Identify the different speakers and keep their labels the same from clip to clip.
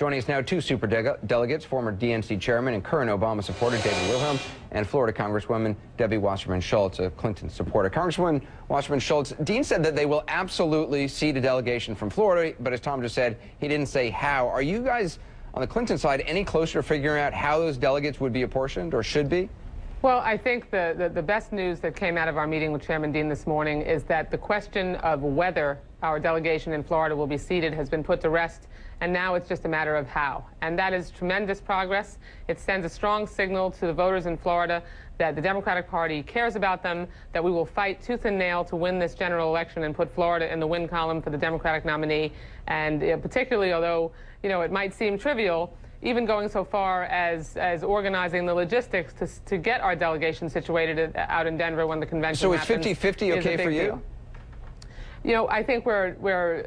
Speaker 1: Joining us now, two super delegates, former DNC chairman and current Obama supporter David Wilhelm, and Florida Congresswoman Debbie Wasserman Schultz, a Clinton supporter. Congresswoman Wasserman Schultz, Dean said that they will absolutely seat a delegation from Florida, but as Tom just said, he didn't say how. Are you guys on the Clinton side any closer to figuring out how those delegates would be apportioned or should be?
Speaker 2: Well, I think the best news that came out of our meeting with Chairman Dean this morning is that the question of whether our delegation in Florida will be seated has been put to rest, and now it's just a matter of how. And that is tremendous progress. It sends a strong signal to the voters in Florida that the Democratic Party cares about them, that we will fight tooth and nail to win this general election and put Florida in the win column for the Democratic nominee. And particularly, although, it might seem trivial, even going so far as organizing the logistics to get our delegation situated out in Denver when the convention happens.
Speaker 1: So is 50-50 okay for you?
Speaker 2: I think we're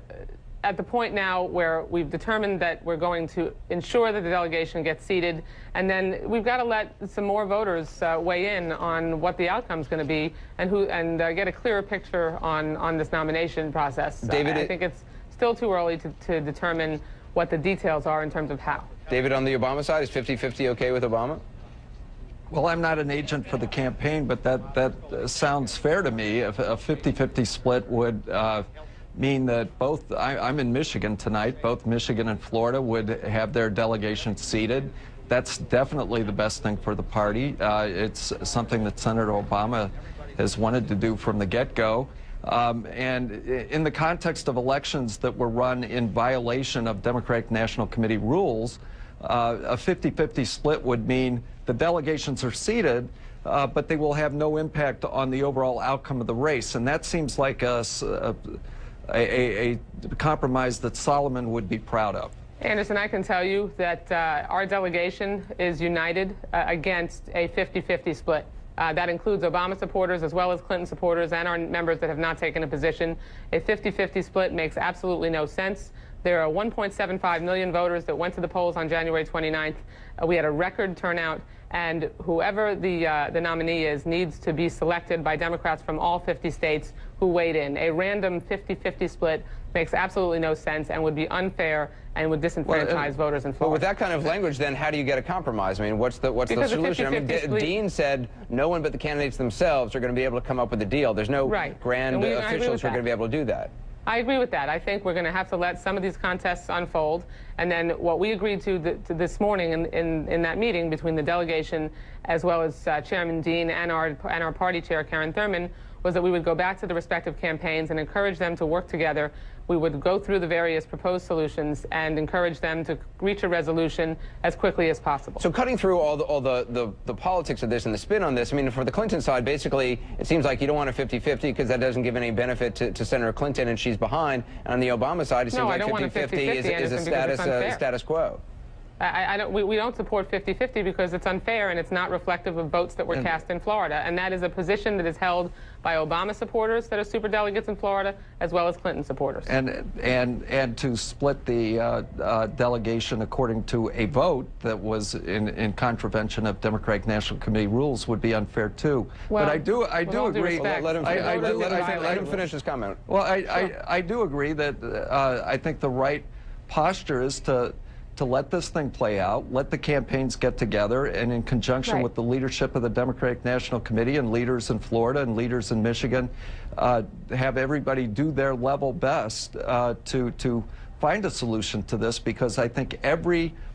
Speaker 2: at the point now where we've determined that we're going to ensure that the delegation gets seated, and then we've got to let some more voters weigh in on what the outcome's going to be and get a clearer picture on this nomination process.
Speaker 1: David,
Speaker 2: I think it's still too early to determine what the details are in terms of how.
Speaker 1: David, on the Obama side, is 50-50 okay with Obama?
Speaker 3: Well, I'm not an agent for the campaign, but that sounds fair to me. If a 50-50 split would mean that both, I'm in Michigan tonight, both Michigan and Florida would have their delegations seated. That's definitely the best thing for the party. It's something that Senator Obama has wanted to do from the get-go. And in the context of elections that were run in violation of Democratic National Committee rules, a 50-50 split would mean the delegations are seated, but they will have no impact on the overall outcome of the race. And that seems like a compromise that Solomon would be proud of.
Speaker 2: Anderson, I can tell you that our delegation is united against a 50-50 split. That includes Obama supporters as well as Clinton supporters and our members that have not taken a position. A 50-50 split makes absolutely no sense. There are 1.75 million voters that went to the polls on January 29th. We had a record turnout, and whoever the nominee is needs to be selected by Democrats from all 50 states who weighed in. A random 50-50 split makes absolutely no sense and would be unfair and would disenfranchise voters in Florida.
Speaker 1: But with that kind of language, then how do you get a compromise? I mean, what's the solution? I mean, Dean said no one but the candidates themselves are going to be able to come up with a deal. There's no grand officials who are going to be able to do that.
Speaker 2: I agree with that. I think we're going to have to let some of these contests unfold. And then what we agreed to this morning in that meeting between the delegation as well as Chairman Dean and our party chair, Karen Thurman, was that we would go back to the respective campaigns and encourage them to work together. We would go through the various proposed solutions and encourage them to reach a resolution as quickly as possible.
Speaker 1: So cutting through all the politics of this and the spin on this, I mean, for the Clinton side, basically, it seems like you don't want a 50-50 because that doesn't give any benefit to Senator Clinton, and she's behind. And on the Obama side, it seems like 50-50 is a status quo.
Speaker 2: We don't support 50-50 because it's unfair and it's not reflective of votes that were cast in Florida. And that is a position that is held by Obama supporters that are superdelegates in Florida, as well as Clinton supporters.
Speaker 3: And to split the delegation according to a vote that was in contravention of Democratic National Committee rules would be unfair too.
Speaker 2: Well,
Speaker 3: but I do agree.
Speaker 1: Let him finish his comment.
Speaker 3: Well, I do agree that I think the right posture is to let this thing play out, let the campaigns get together, and in conjunction with the leadership of the Democratic National Committee and leaders in Florida and leaders in Michigan, have everybody do their level best to find a solution to this, because I think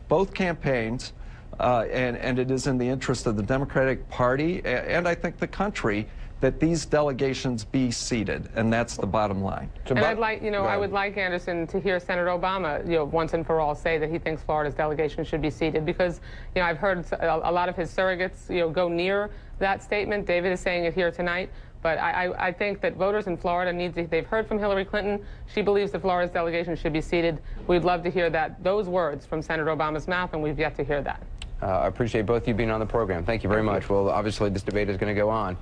Speaker 3: both campaigns, and it is in the interest of the Democratic Party and I think the country, that these delegations be seated, and that's the bottom line.
Speaker 2: And I'd like, I would like, Anderson, to hear Senator Obama, once and for all say that he thinks Florida's delegation should be seated, because, I've heard a lot of his surrogates, go near that statement. David is saying it here tonight. But I think that voters in Florida they've heard from Hillary Clinton. She believes that Florida's delegation should be seated. We'd love to hear those words from Senator Obama's mouth, and we've yet to hear that.
Speaker 1: I appreciate both of you being on the program. Thank you very much. Well, obviously, this debate is going to go on.